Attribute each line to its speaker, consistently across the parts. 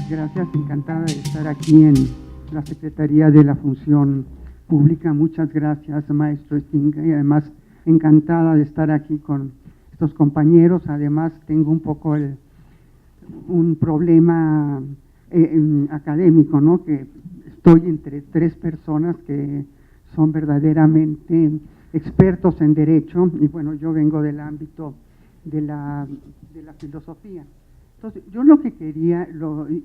Speaker 1: Gracias, encantada de estar aquí en la Secretaría de la Función Pública. Muchas gracias, maestro Stinga, y además encantada de estar aquí con estos compañeros. Además, tengo un poco un problema académico, ¿no? Que estoy entre tres personas que son verdaderamente expertos en derecho, y bueno, yo vengo del ámbito de la filosofía. Entonces, yo lo que quería,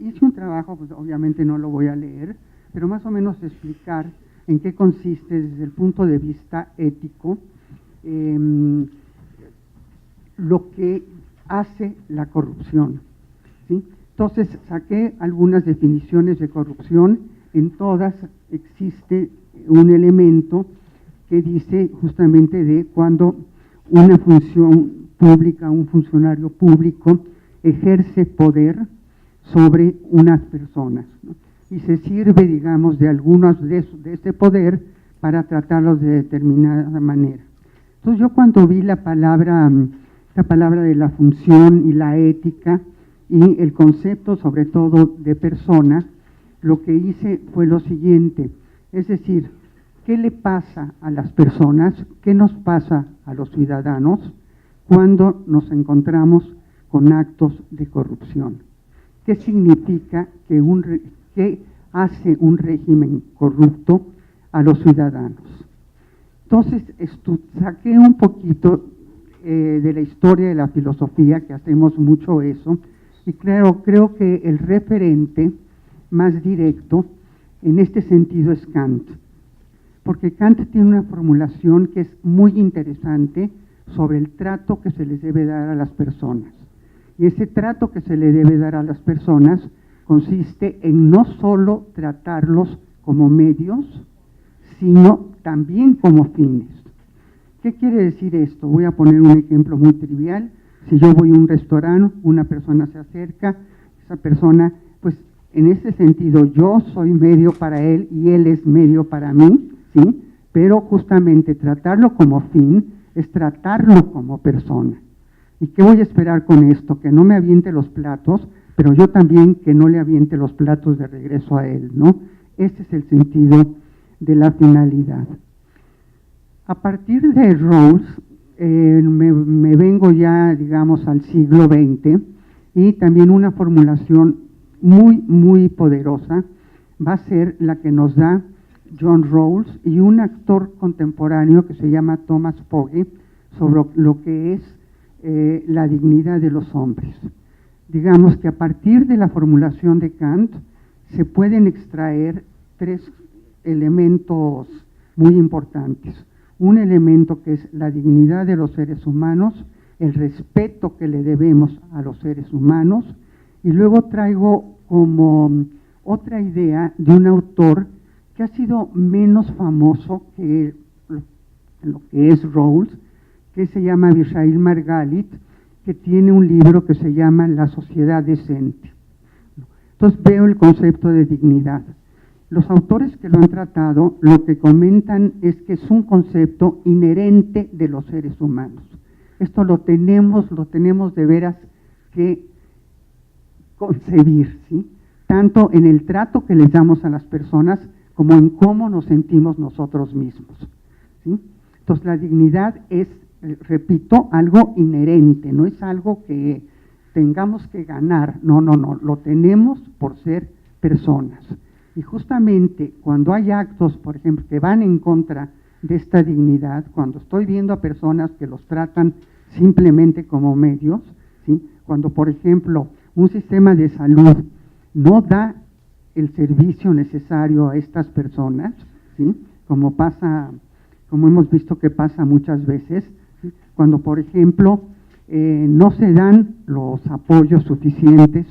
Speaker 1: hice un trabajo, pues obviamente no lo voy a leer, pero más o menos explicar en qué consiste desde el punto de vista ético lo que hace la corrupción, ¿sí? Entonces, saqué algunas definiciones de corrupción. En todas existe un elemento que dice justamente de cuando una función pública, un funcionario público, ejerce poder sobre unas personas, ¿no? Y se sirve, digamos, de algunos de ese poder para tratarlos de determinada manera. Entonces, yo cuando vi la palabra de la función y la ética y el concepto sobre todo de persona, lo que hice fue lo siguiente, es decir, ¿qué le pasa a las personas? ¿Qué nos pasa a los ciudadanos cuando nos encontramos con actos de corrupción? ¿Qué significa que hace un régimen corrupto a los ciudadanos? Entonces, saqué un poquito de la historia de la filosofía, que hacemos mucho eso, y creo que el referente más directo en este sentido es Kant, porque Kant tiene una formulación que es muy interesante sobre el trato que se les debe dar a las personas. Y ese trato que se le debe dar a las personas consiste en no solo tratarlos como medios, sino también como fines. ¿Qué quiere decir esto? Voy a poner un ejemplo muy trivial. Si yo voy a un restaurante, una persona se acerca, esa persona, pues en ese sentido yo soy medio para él y él es medio para mí, ¿sí? Pero justamente tratarlo como fin es tratarlo como persona. ¿Y qué voy a esperar con esto? Que no me aviente los platos, pero yo también que no le aviente los platos de regreso a él, ¿no? Ese es el sentido de la finalidad. A partir de Rawls, me vengo ya, digamos, al siglo XX, y también una formulación muy, muy poderosa va a ser la que nos da John Rawls y un actor contemporáneo que se llama Thomas Pogge sobre lo que es la dignidad de los hombres. Digamos que a partir de la formulación de Kant se pueden extraer tres elementos muy importantes. Un elemento que es la dignidad de los seres humanos, el respeto que le debemos a los seres humanos, y luego traigo como otra idea de un autor que ha sido menos famoso que lo que es Rawls, que se llama Mijaíl Margalit, que tiene un libro que se llama La sociedad decente. Entonces veo el concepto de dignidad. Los autores que lo han tratado, lo que comentan es que es un concepto inherente de los seres humanos. Esto lo tenemos de veras que concebir, ¿sí? Tanto en el trato que les damos a las personas como en cómo nos sentimos nosotros mismos, ¿sí? Entonces la dignidad es, repito, algo inherente, no es algo que tengamos que ganar, no, lo tenemos por ser personas. Y justamente cuando hay actos, por ejemplo, que van en contra de esta dignidad, cuando estoy viendo a personas que los tratan simplemente como medios, ¿sí? Cuando, por ejemplo, un sistema de salud no da el servicio necesario a estas personas, ¿sí? Como hemos visto que pasa muchas veces, ¿sí? Cuando, por ejemplo, no se dan los apoyos suficientes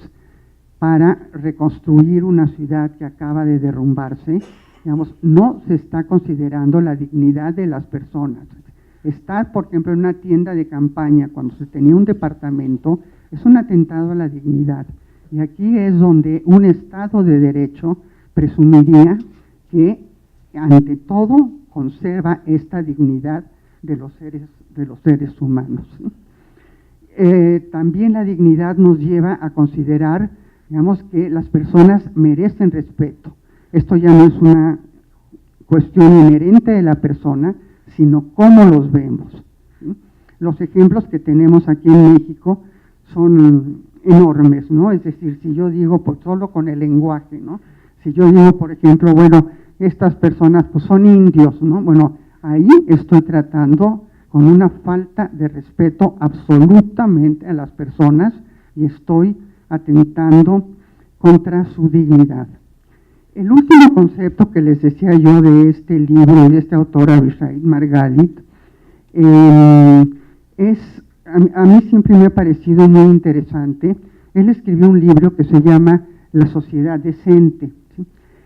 Speaker 1: para reconstruir una ciudad que acaba de derrumbarse, digamos, no se está considerando la dignidad de las personas. Estar, por ejemplo, en una tienda de campaña cuando se tenía un departamento es un atentado a la dignidad. Y aquí es donde un Estado de Derecho presumiría que, ante todo, conserva esta dignidad de los seres humanos, ¿sí? también la dignidad nos lleva a considerar, digamos, que las personas merecen respeto. Esto ya no es una cuestión inherente de la persona, sino cómo los vemos, ¿sí? Los ejemplos que tenemos aquí en México son enormes, ¿no? Es decir, si yo digo, pues solo con el lenguaje, ¿no? Si yo digo, por ejemplo, bueno, estas personas pues son indios, ¿no? Bueno, ahí estoy tratando con una falta de respeto absolutamente a las personas y estoy atentando contra su dignidad. El último concepto que les decía yo de este libro, de este autor, Avishaid Margalit, a mí siempre me ha parecido muy interesante. Él escribió un libro que se llama La sociedad decente, ¿sí?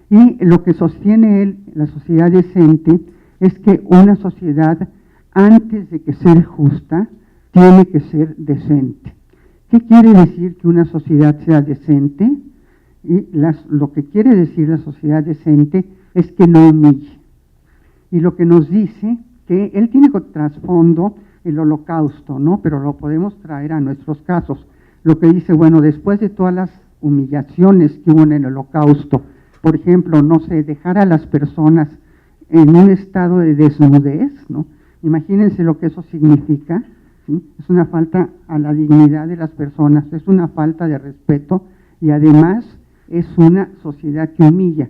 Speaker 1: Y lo que sostiene él, la sociedad decente, es que una sociedad, antes de que ser justa, tiene que ser decente. ¿Qué quiere decir que una sociedad sea decente? Y lo que quiere decir la sociedad decente es que no humille. Y lo que nos dice, que él tiene como trasfondo el holocausto, ¿no? Pero lo podemos traer a nuestros casos. Lo que dice, bueno, después de todas las humillaciones que hubo en el holocausto, por ejemplo, no sé, dejar a las personas en un estado de desnudez, ¿no? Imagínense lo que eso significa, ¿sí? Es una falta a la dignidad de las personas, es una falta de respeto y además es una sociedad que humilla.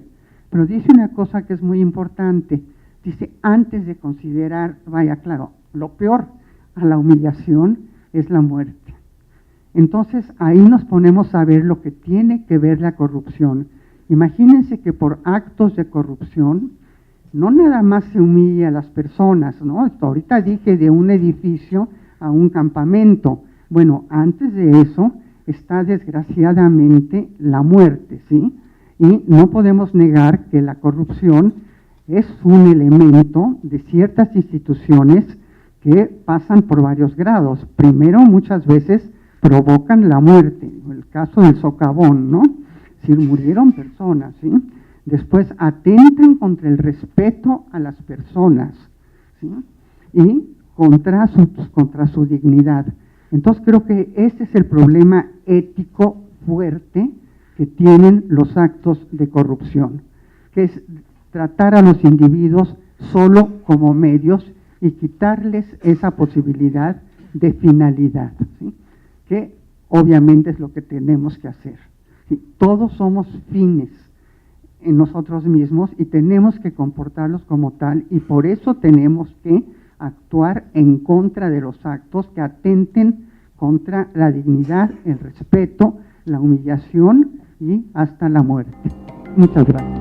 Speaker 1: Pero dice una cosa que es muy importante, dice, antes de considerar, vaya, claro, lo peor a la humillación es la muerte. Entonces ahí nos ponemos a ver lo que tiene que ver la corrupción. Imagínense que por actos de corrupción no nada más se humilla a las personas, ¿no? Ahorita dije de un edificio a un campamento. Bueno, antes de eso está desgraciadamente la muerte, ¿sí? Y no podemos negar que la corrupción es un elemento de ciertas instituciones que pasan por varios grados. Primero, muchas veces provocan la muerte, el caso del socavón, ¿no? Si murieron personas, ¿sí? Después atentan contra el respeto a las personas, ¿sí? Y contra su dignidad. Entonces creo que ese es el problema ético fuerte que tienen los actos de corrupción, que es tratar a los individuos solo como medios y quitarles esa posibilidad de finalidad, ¿sí? Que obviamente es lo que tenemos que hacer, ¿sí? Todos somos fines en nosotros mismos y tenemos que comportarlos como tal, y por eso tenemos que actuar en contra de los actos que atenten contra la dignidad, el respeto, la humillación y hasta la muerte. Muchas gracias.